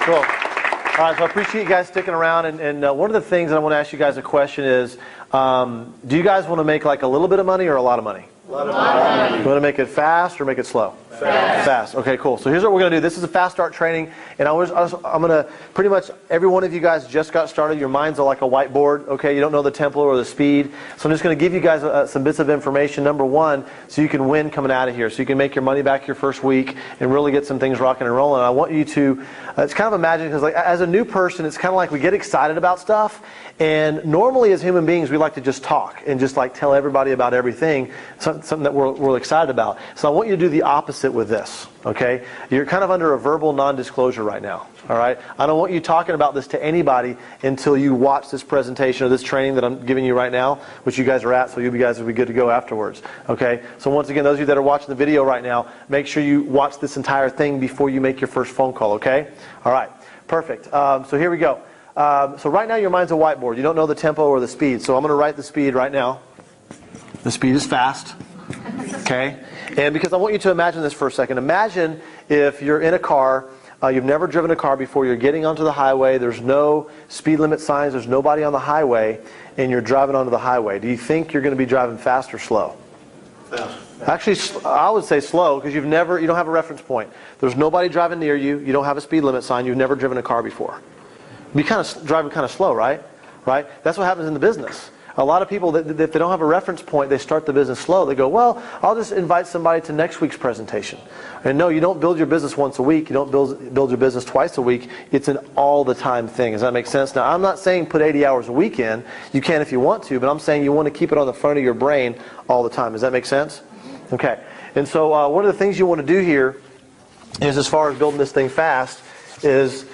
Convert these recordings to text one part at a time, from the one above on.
Cool. All right, so I appreciate you guys sticking around. And one of the things that I want to ask you guys a question is, do you guys want to make like a little bit of money or a lot of money? A lot of money. You want to make it fast or make it slow? Fast. Okay, cool. So here's what we're going to do. This is a fast start training, and I'm going to pretty much every one of you guys just got started. Your minds are like a whiteboard. Okay, you don't know the tempo or the speed, so I'm just going to give you guys some bits of information. Number one, so you can win coming out of here, so you can make your money back your first week and really get some things rocking and rolling. And I want you to, it's kind of imagine, because like as a new person, it's kind of like we get excited about stuff, and normally as human beings we like to just talk and just like tell everybody about everything, something that we're excited about. So I want you to do the opposite with this. Okay, you're kind of under a verbal non-disclosure right now. All right, I don't want you talking about this to anybody until you watch this presentation or this training that I'm giving you right now, which you guys are at, so you guys will be good to go afterwards. Okay, so once again, those of you that are watching the video right now, make sure you watch this entire thing before you make your first phone call. Okay, all right, perfect. So here we go. So right now your mind's a whiteboard. You don't know the tempo or the speed, so I'm going to write the speed right now. The speed is fast. Okay, and because I want you to imagine this for a second. Imagine if you're in a car, you've never driven a car before, you're getting onto the highway, there's no speed limit signs, there's nobody on the highway, and you're driving onto the highway. Do you think you're going to be driving fast or slow? Fast. Actually, I would say slow, because you don't have a reference point. There's nobody driving near you, you don't have a speed limit sign, you've never driven a car before. You'd be driving kind of slow, right? Right? That's what happens in the business. A lot of people, if they don't have a reference point, they start the business slow. They go, well, I'll just invite somebody to next week's presentation. And no, you don't build your business once a week. You don't build your business twice a week. It's an all-the-time thing. Does that make sense? Now, I'm not saying put 80 hours a week in. You can if you want to, but I'm saying you want to keep it on the front of your brain all the time. Does that make sense? Okay. And so one of the things you want to do here is, as far as building this thing fast, is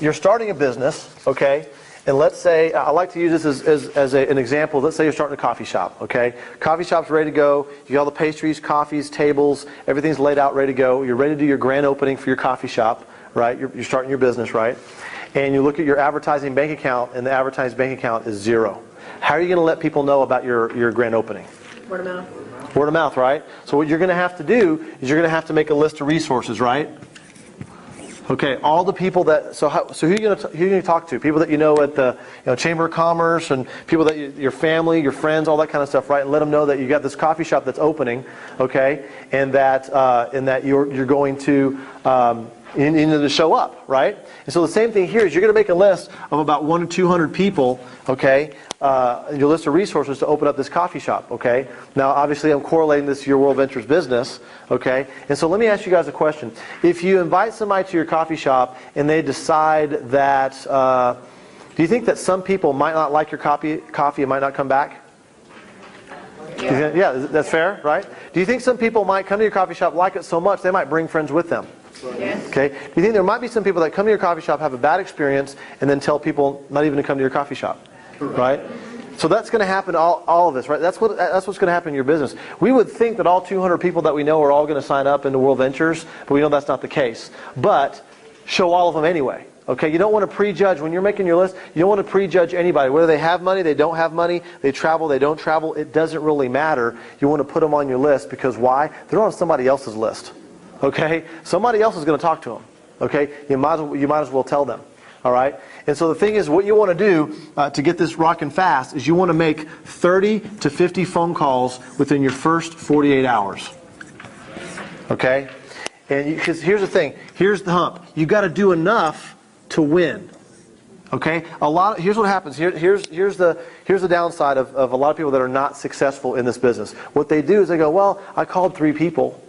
you're starting a business, okay? And let's say, I like to use this as an example. Let's say you're starting a coffee shop, okay? Coffee shop's ready to go. You got all the pastries, coffees, tables, everything's laid out, ready to go. You're ready to do your grand opening for your coffee shop, right? You're starting your business, right? And you look at your advertising bank account, and the advertising bank account is zero. How are you going to let people know about your grand opening? Word of mouth. Word of mouth, right? So what you're going to have to do is you're going to have to make a list of resources, right? Okay, all the people that, so who are you going to talk to? People that you know at the Chamber of Commerce, and people that your family, your friends, all that kind of stuff, right? And let them know that you got this coffee shop that's opening, okay, and that you're going to to show up, right? And so the same thing here is you're going to make a list of about 100 to 200 people, okay, your list of resources to open up this coffee shop, okay? Now, obviously, I'm correlating this to your WorldVentures business, okay? And so let me ask you guys a question. If you invite somebody to your coffee shop and they decide that, do you think that some people might not like your coffee and might not come back? Yeah, that's fair, right? Do you think some people might come to your coffee shop, like it so much, they might bring friends with them? Yes. Okay. Do you think there might be some people that come to your coffee shop, have a bad experience, and then tell people not even to come to your coffee shop? Right? So that's going to happen to all of this, right? That's what's going to happen in your business. We would think that all 200 people that we know are all going to sign up into WorldVentures, but we know that's not the case. But show all of them anyway. Okay, you don't want to prejudge when you're making your list. You don't want to prejudge anybody, whether they have money, they don't have money, they travel, they don't travel. It doesn't really matter. You want to put them on your list because why? They're on somebody else's list. Okay, somebody else is going to talk to them. Okay, you might as well tell them. All right, and so the thing is, what you want to do to get this rocking fast is you want to make 30 to 50 phone calls within your first 48 hours. Okay, and because here's the thing, here's the hump. You got to do enough to win. Okay, here's what happens. Here's the downside of a lot of people that are not successful in this business. What they do is they go, well, I called 3 people.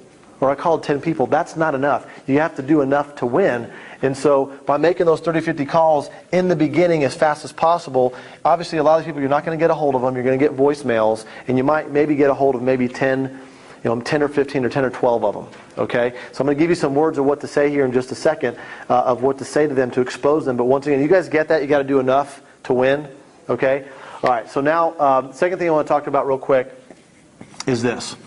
Or I called 10 people. That's not enough. You have to do enough to win. And so by making those 30, 50 calls in the beginning as fast as possible, obviously a lot of people, you're not going to get a hold of them. You're going to get voicemails. And you might maybe get a hold of maybe 10 or 15 or 10 or 12 of them. Okay? So I'm going to give you some words of what to say here in just a second, of what to say to them to expose them. But once again, you guys get that? You got to do enough to win. Okay? All right. So now, second thing I want to talk about real quick is this.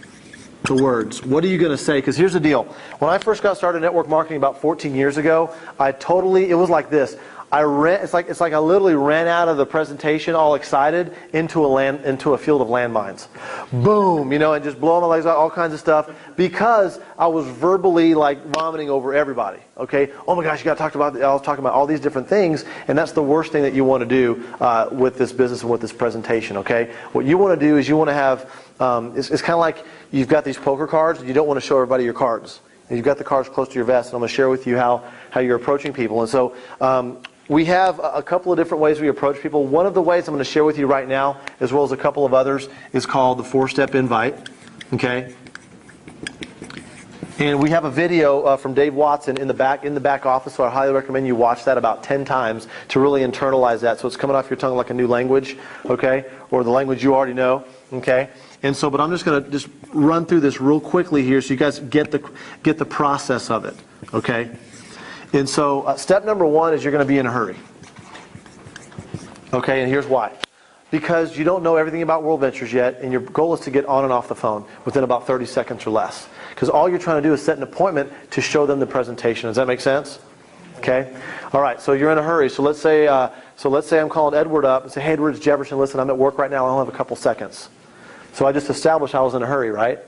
The words. What are you going to say? Because here's the deal. When I first got started in network marketing about 14 years ago, it was like this. It's like I literally ran out of the presentation all excited into a field of landmines. Boom, and just blowing my legs out, all kinds of stuff, because I was verbally like vomiting over everybody. Okay, oh my gosh, you got to talk about. I was talking about all these different things, and that's the worst thing that you want to do with this business and with this presentation. Okay, what you want to do is you want to have. It's kind of like you've got these poker cards, and you don't want to show everybody your cards. And you've got the cards close to your vest, and I'm going to share with you how you're approaching people. And so. We have a couple of different ways we approach people. One of the ways I'm going to share with you right now, as well as a couple of others, is called the 4-step invite. Okay? And we have a video from Dave Watson in the back office, so I highly recommend you watch that about 10 times to really internalize that, so it's coming off your tongue like a new language, okay? Or the language you already know, okay? And so, but I'm just going to run through this real quickly here so you guys get the process of it, okay? And so step number 1 is you're going to be in a hurry. Okay, and here's why. Because you don't know everything about WorldVentures yet, and your goal is to get on and off the phone within about 30 seconds or less. Because all you're trying to do is set an appointment to show them the presentation. Does that make sense? Okay? All right, so you're in a hurry. So let's say I'm calling Edward up and say, hey, Edward, it's Jefferson. Listen, I'm at work right now. I only have a couple seconds. So I just established I was in a hurry, right?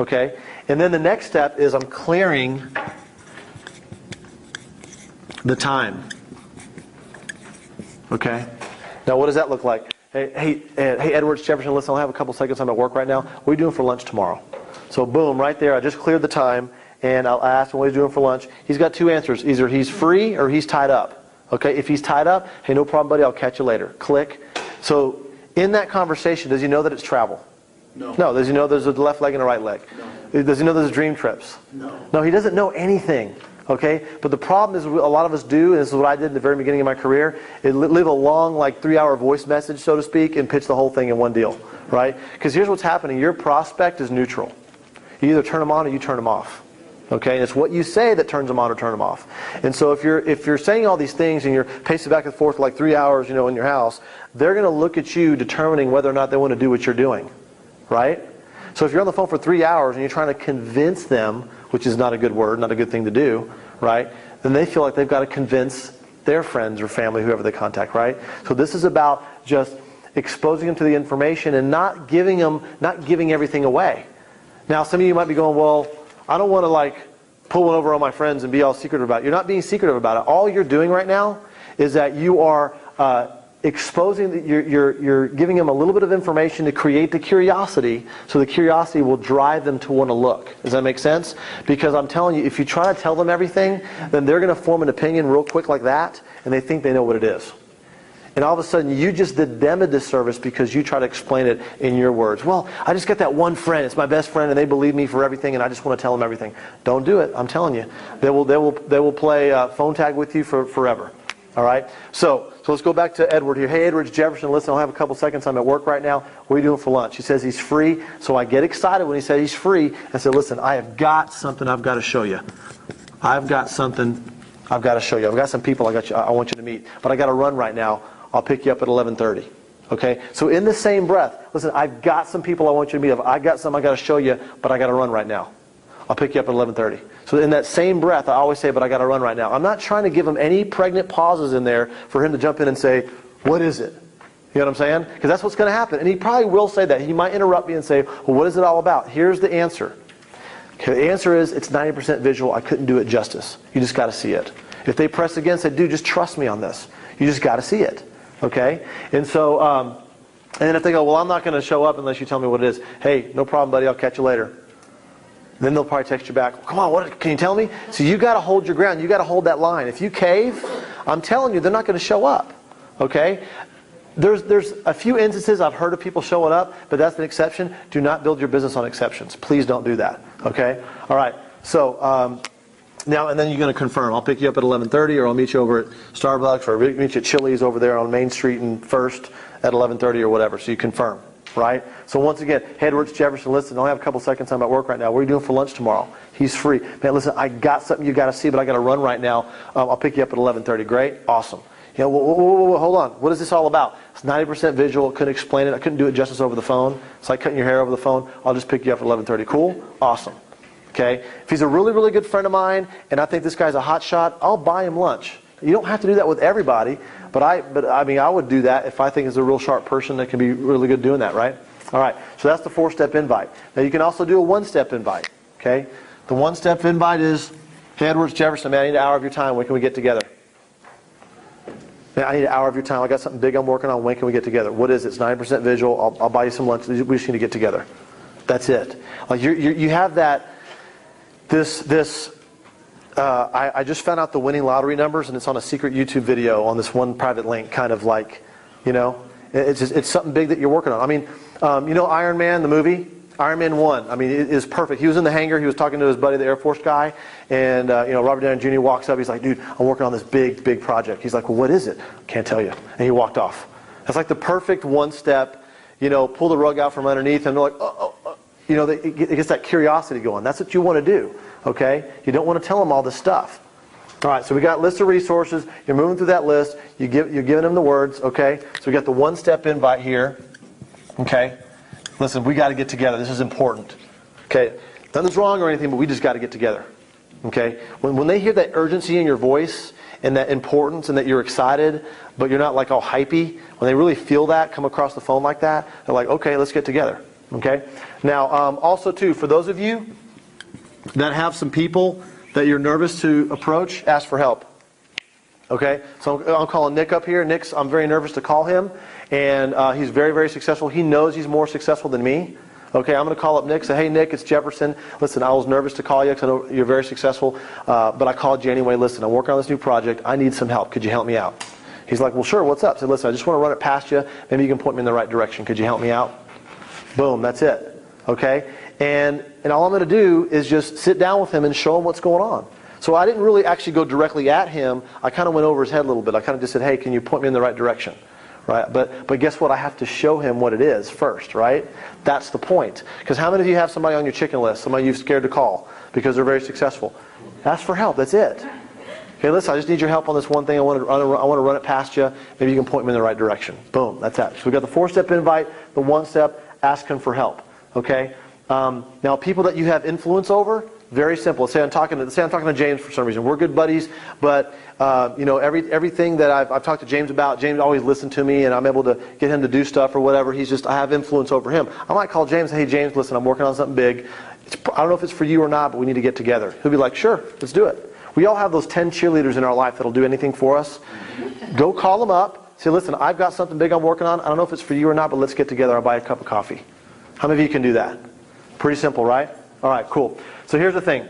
Okay? And then the next step is I'm clearing the time. Okay? Now what does that look like? Hey, Edwards, Jefferson, listen, I'll have a couple seconds. I'm at work right now. What are you doing for lunch tomorrow? So boom, right there, I just cleared the time, and I'll ask him what he's doing for lunch. He's got 2 answers. Either he's free or he's tied up. Okay? If he's tied up, hey, no problem, buddy, I'll catch you later. Click. So in that conversation, does he know that it's travel? No. No. Does he know there's a left leg and a right leg? No. Does he know there's dream trips? No. No, he doesn't know anything. Okay? But the problem is a lot of us do, and this is what I did in the very beginning of my career, is live a long, like 3-hour voice message, so to speak, and pitch the whole thing in one deal. Right? Because here's what's happening. Your prospect is neutral. You either turn them on or you turn them off. Okay? And it's what you say that turns them on or turn them off. And so if you're saying all these things and you're pacing back and forth for like 3 hours, in your house, they're going to look at you determining whether or not they want to do what you're doing. Right? So if you're on the phone for 3 hours and you're trying to convince them, which is not a good word, not a good thing to do, right? Then they feel like they've got to convince their friends or family, whoever they contact, right? So this is about just exposing them to the information and not giving everything away. Now, some of you might be going, well, I don't want to like pull one over on my friends and be all secretive about it. You're not being secretive about it. All you're doing right now is that you are exposing, you're giving them a little bit of information to create the curiosity, so the curiosity will drive them to want to look. Does that make sense? Because I'm telling you, if you try to tell them everything, then they're going to form an opinion real quick like that, and they think they know what it is. And all of a sudden, you just did them a disservice because you try to explain it in your words. Well, I just got that one friend. It's my best friend, and they believe me for everything, and I just want to tell them everything. Don't do it. I'm telling you. They will play phone tag with you forever. All right? So let's go back to Edward here. Hey, Edward, it's Jefferson. Listen, I'll have a couple seconds. I'm at work right now. What are you doing for lunch? He says he's free. So I get excited when he says he's free. I said, listen, I have got something I've got to show you. I've got something I've got to show you. I've got some people I want you to meet. But I got to run right now. I'll pick you up at 11:30. Okay? So in the same breath, listen, I've got some people I want you to meet. I've got something I got to show you, but I got to run right now. I'll pick you up at 11:30. So in that same breath, I always say, but I got to run right now. I'm not trying to give him any pregnant pauses in there for him to jump in and say, what is it? You know what I'm saying? Because that's what's going to happen. And he probably will say that. He might interrupt me and say, well, what is it all about? Here's the answer. Okay, the answer is it's 90% visual. I couldn't do it justice. You just got to see it. If they press again, say, dude, just trust me on this. You just got to see it. Okay? And so, and then if they go, well, I'm not going to show up unless you tell me what it is. Hey, no problem, buddy. I'll catch you later. Then they'll probably text you back, come on, what can you tell me? So you got to hold your ground. You got to hold that line. If you cave, I'm telling you, they're not going to show up. Okay? There's a few instances I've heard of people showing up, but that's an exception. Do not build your business on exceptions. Please don't do that. Okay? All right. So now and then you're going to confirm. I'll pick you up at 11:30, or I'll meet you over at Starbucks, or meet you at Chili's over there on Main Street and First at 11:30 or whatever. So you confirm. Right? So once again, hey, Edwards, Jefferson, listen, I only have a couple seconds. I'm at work right now. What are you doing for lunch tomorrow? He's free. Man, listen, I got something you got to see, but I got to run right now. I'll pick you up at 11:30. Great? Awesome. You know, whoa, hold on. What is this all about? It's 90% visual. Couldn't explain it. I couldn't do it justice over the phone. It's like cutting your hair over the phone. I'll just pick you up at 11:30. Cool? Awesome. Okay? If he's a really, really good friend of mine, and I think this guy's a hot shot, I'll buy him lunch. You don't have to do that with everybody, but I mean, I would do that if I think it's a real sharp person that can be really good doing that, right? All right, so that's the 4-step invite. Now you can also do a 1-step invite, okay? The 1-step invite is, hey, Edwards, Jefferson, man, I need an hour of your time. When can we get together? Man, I need an hour of your time. I got something big I'm working on. When can we get together? What is it? It's 90% visual. I'll buy you some lunch. We just need to get together. That's it. Like you have that. I just found out the winning lottery numbers, and it's on a secret YouTube video on this one private link. Kind of like, it's something big that you're working on. I mean, Iron Man, the movie. Iron Man 1, I mean, it is perfect. He was in the hangar. He was talking to his buddy, the Air Force guy. And, Robert Downey Jr. walks up. He's like, dude, I'm working on this big project. He's like, well, what is it? Can't tell you. And he walked off. That's like the perfect 1-step, pull the rug out from underneath. And they're like, it gets that curiosity going. That's what you want to do, okay? You don't want to tell them all this stuff. All right, so we got a list of resources. You're moving through that list. You're giving them the words, okay? So we got the 1-step invite here, okay? Listen, we got to get together. This is important. Okay, nothing's wrong or anything, but we just got to get together. Okay, when they hear that urgency in your voice and that importance and that you're excited, but you're not like all hypey, when they really feel that come across the phone like that, they're like, okay, let's get together. Okay. Now, also too, for those of you that have some people that you're nervous to approach, ask for help. Okay, so I'm calling Nick up here. I'm very nervous to call him, and he's very, very successful. He knows he's more successful than me. Okay, I'm going to call up Nick, say, hey Nick, it's Jefferson. Listen, I was nervous to call you because I know you're very successful, but I called you anyway. Listen, I'm working on this new project. I need some help. Could you help me out? He's like, well, sure, what's up? I said, listen, I just want to run it past you. Maybe you can point me in the right direction. Could you help me out? Boom, that's it. Okay, and all I'm going to do is just sit down with him and show him what's going on. So I didn't really actually go directly at him. I kind of went over his head a little bit. I kind of just said, hey, can you point me in the right direction? Right? But guess what? I have to show him what it is first, right? That's the point. Because how many of you have somebody on your chicken list, somebody you're scared to call because they're very successful? Ask for help. That's it. Okay, listen, I just need your help on this one thing. I want to run it past you. Maybe you can point me in the right direction. Boom, that's it. So we got the 4-step invite, the 1-step, ask him for help. Okay? Now, people that you have influence over, very simple. Say I'm talking to James for some reason. We're good buddies, but everything that I've talked to James about, James always listened to me, and I'm able to get him to do stuff or whatever. I have influence over him. I might call James and say, hey James, listen, I'm working on something big. I don't know if it's for you or not, but we need to get together. He'll be like, sure, let's do it. We all have those 10 cheerleaders in our life that'll do anything for us. Go call them up. Say, listen, I've got something big I'm working on. I don't know if it's for you or not, but let's get together. I'll buy a cup of coffee. How many of you can do that? Pretty simple, right? All right, cool. So here's the thing.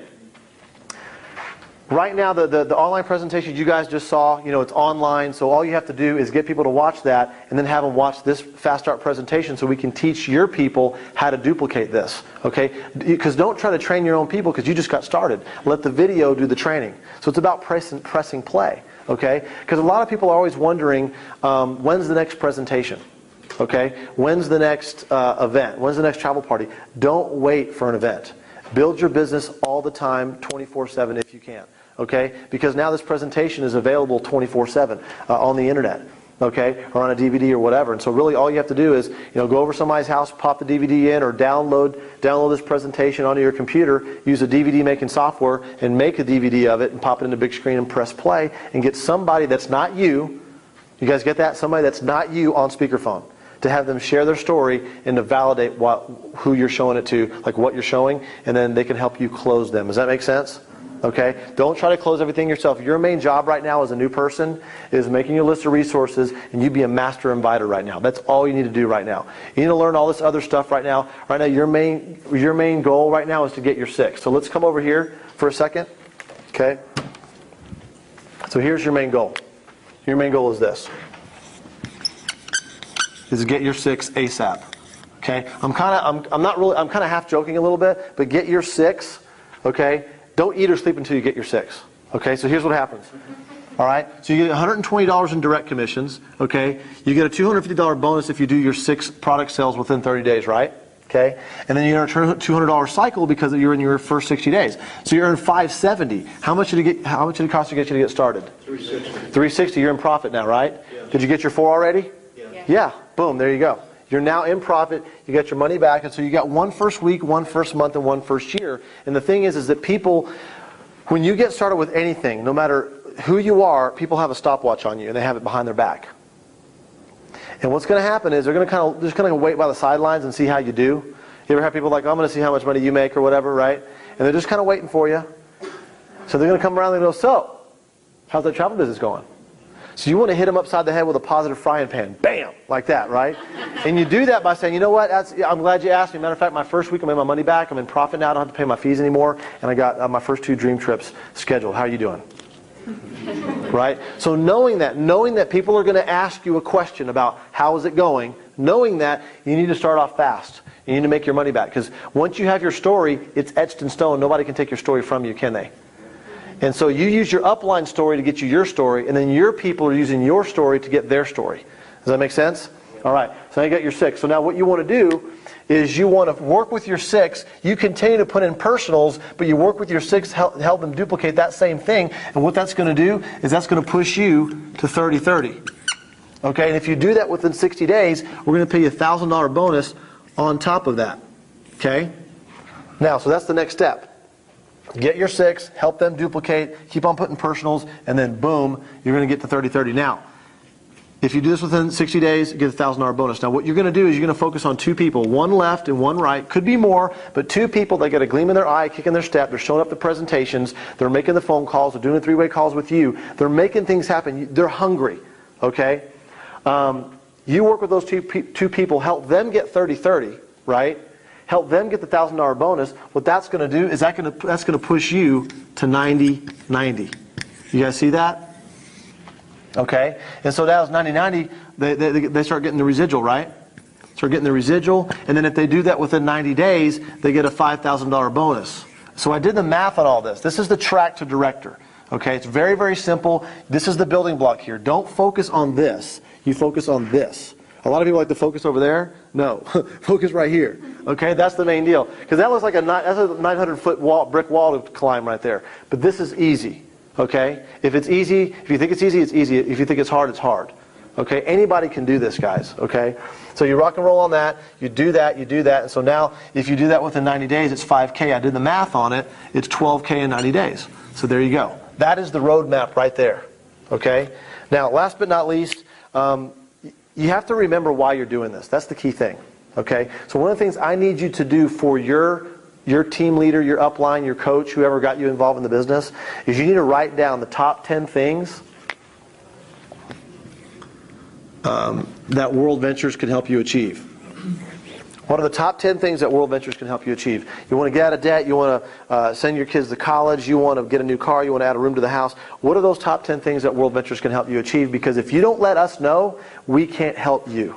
Right now, the online presentation you guys just saw, it's online, so all you have to do is get people to watch that and then have them watch this Fast Start presentation so we can teach your people how to duplicate this, okay? Because don't try to train your own people because you just got started. Let the video do the training. So it's about pressing play, okay? Because a lot of people are always wondering, when's the next presentation? Okay? When's the next event? When's the next travel party? Don't wait for an event. Build your business all the time, 24/7 if you can. Okay? Because now this presentation is available 24/7 on the internet. Okay? Or on a DVD or whatever. And so really all you have to do is, go over somebody's house, pop the DVD in, or download this presentation onto your computer, use a DVD making software, and make a DVD of it, and pop it in the big screen and press play, and get somebody that's not you. You guys get that? Somebody that's not you on speakerphone. To have them share their story and to validate who you're showing it to, like what you're showing, and then they can help you close them. Does that make sense? Okay? Don't try to close everything yourself. Your main job right now as a new person is making your list of resources, and you be a master inviter right now. That's all you need to do right now. You need to learn all this other stuff right now. Right now, your main goal right now is to get your 6. So let's come over here for a second. Okay? So here's your main goal. Your main goal is this. Is get your 6 ASAP. Okay? I'm kind of half joking a little bit, but get your 6, okay? Don't eat or sleep until you get your 6. Okay? So here's what happens. All right? So you get $120 in direct commissions, okay? You get a $250 bonus if you do your 6 product sales within 30 days, right? Okay? And then you earn a $200 cycle because you're in your first 60 days. So you earn $570. How much did it cost to get you to get started? $360. $360. You're in profit now, right? Yeah. Did you get your 4 already? Yeah. Boom, there you go. You're now in profit, you get your money back, and so you got one first week, one first month, and one first year. And the thing is that people, when you get started with anything, no matter who you are, people have a stopwatch on you, and they have it behind their back. And what's going to happen is they're going to just kind of wait by the sidelines and see how you do. You ever have people like, I'm going to see how much money you make or whatever, right? And they're just kind of waiting for you. So they're going to come around and go, so, how's that travel business going? So you want to hit them upside the head with a positive frying pan. Bam! Like that, right? And you do that by saying, you know what, I'm glad you asked me. Matter of fact, my first week I made my money back. I'm in profit now. I don't have to pay my fees anymore. And I got my first 2 dream trips scheduled. How are you doing? Right? So knowing that people are going to ask you a question about how is it going, knowing that, you need to start off fast. You need to make your money back. Because once you have your story, it's etched in stone. Nobody can take your story from you, can they? And so you use your upline story to get you your story, and then your people are using your story to get their story. Does that make sense? All right. So now you got your 6. So now what you want to do is you want to work with your 6. You continue to put in personals, but you work with your 6, help them duplicate that same thing. And what that's going to do is that's going to push you to 30-30. Okay? And if you do that within 60 days, we're going to pay you a $1,000 bonus on top of that. Okay? Now, so that's the next step. Get your 6, help them duplicate, keep on putting personals, and then boom, you're going to get to 30-30. Now, if you do this within 60 days, you get a $1,000 bonus. Now, what you're going to do is you're going to focus on 2 people, one left and one right. Could be more, but 2 people that get a gleam in their eye, kick in their step. They're showing up to presentations. They're making the phone calls. They're doing the 3-way calls with you. They're making things happen. They're hungry. Okay? You work with those two people, help them get 30-30, right? Help them get the $1,000 bonus. What that's going to do is that's going to push you to 90-90. You guys see that? Okay. And so that was 90-90. They start getting the residual, right? Start getting the residual, and then if they do that within 90 days, they get a $5,000 bonus. So I did the math on all this. This is the track to director. Okay. It's very, very simple. This is the building block here. Don't focus on this. You focus on this. A lot of people like to focus over there. No, focus right here. Okay, that's the main deal. Because that looks like that's a 900-foot brick wall to climb right there. But this is easy. Okay, if it's easy, if you think it's easy, it's easy. If you think it's hard, it's hard. Okay, anybody can do this, guys. Okay, so you rock and roll on that. You do that. You do that. And so now, if you do that within 90 days, it's 5K. I did the math on it. It's 12K in 90 days. So there you go. That is the roadmap right there. Okay. Now, last but not least. You have to remember why you're doing this. That's the key thing. Okay? So one of the things I need you to do for your team leader, your upline, your coach, whoever got you involved in the business, is you need to write down the top 10 things that WorldVentures can help you achieve. What are the top 10 things that WorldVentures can help you achieve? You want to get out of debt, you want to send your kids to college, you want to get a new car, you want to add a room to the house. What are those top 10 things that WorldVentures can help you achieve? Because if you don't let us know, we can't help you.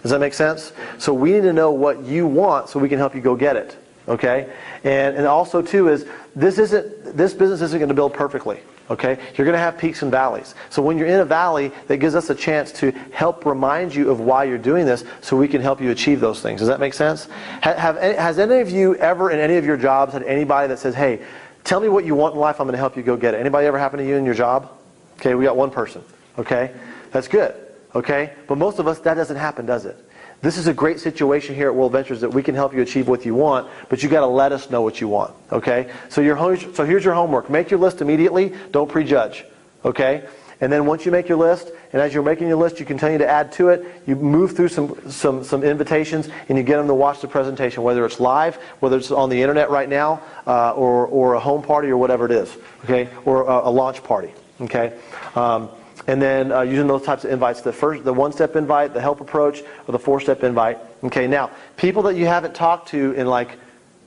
Does that make sense? So we need to know what you want so we can help you go get it. Okay? And also too is this business isn't going to build perfectly. Okay? You're going to have peaks and valleys. So when you're in a valley, that gives us a chance to help remind you of why you're doing this so we can help you achieve those things. Does that make sense? Has any of you ever in any of your jobs had anybody that says, hey, tell me what you want in life, I'm going to help you go get it? Anybody ever happen to you in your job? Okay, we got one person. Okay? That's good. Okay? But most of us, that doesn't happen, does it? This is a great situation here at WorldVentures that we can help you achieve what you want, but you got to let us know what you want. Okay? So here's your homework. Make your list immediately. Don't prejudge. Okay? And then once you make your list, and as you're making your list, you continue to add to it. You move through some invitations, and you get them to watch the presentation, whether it's live, whether it's on the internet right now, or a home party, or whatever it is. Okay? Or a launch party. Okay? And then using those types of invites, the one-step invite, the help approach, or the 4-step invite. Okay, now, people that you haven't talked to in like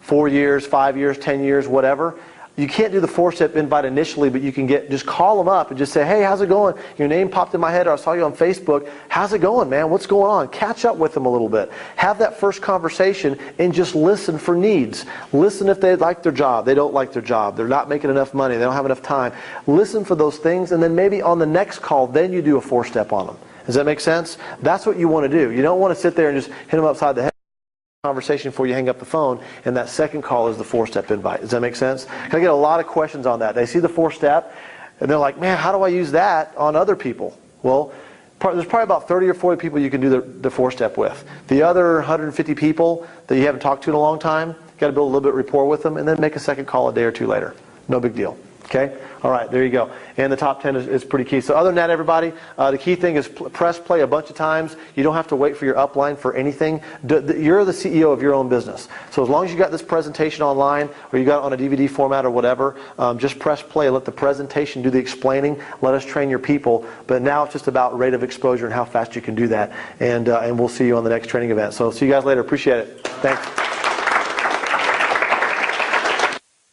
4 years, 5 years, 10 years, whatever, you can't do the 4-step invite initially, but you can just call them up and just say, hey, how's it going? Your name popped in my head, or I saw you on Facebook. How's it going, man? What's going on? Catch up with them a little bit. Have that first conversation and just listen for needs. Listen if they like their job. They don't like their job. They're not making enough money. They don't have enough time. Listen for those things, and then maybe on the next call, then you do a 4-step on them. Does that make sense? That's what you want to do. You don't want to sit there and just hit them upside the head. Conversation before you hang up the phone, and that second call is the 4-step invite. Does that make sense? I get a lot of questions on that. They see the 4-step, and they're like, man, how do I use that on other people? Well, there's probably about 30 or 40 people you can do the 4-step with. The other 150 people that you haven't talked to in a long time, you got to build a little bit of rapport with them, and then make a second call a day or two later. No big deal. Okay? All right, there you go. And the top 10 is pretty key. So other than that, everybody, the key thing is press play a bunch of times. You don't have to wait for your upline for anything. You're the CEO of your own business. So as long as you got this presentation online or you got it on a DVD format or whatever, just press play. Let the presentation do the explaining. Let us train your people. But now it's just about rate of exposure and how fast you can do that. And we'll see you on the next training event. So see you guys later. Appreciate it. Thanks.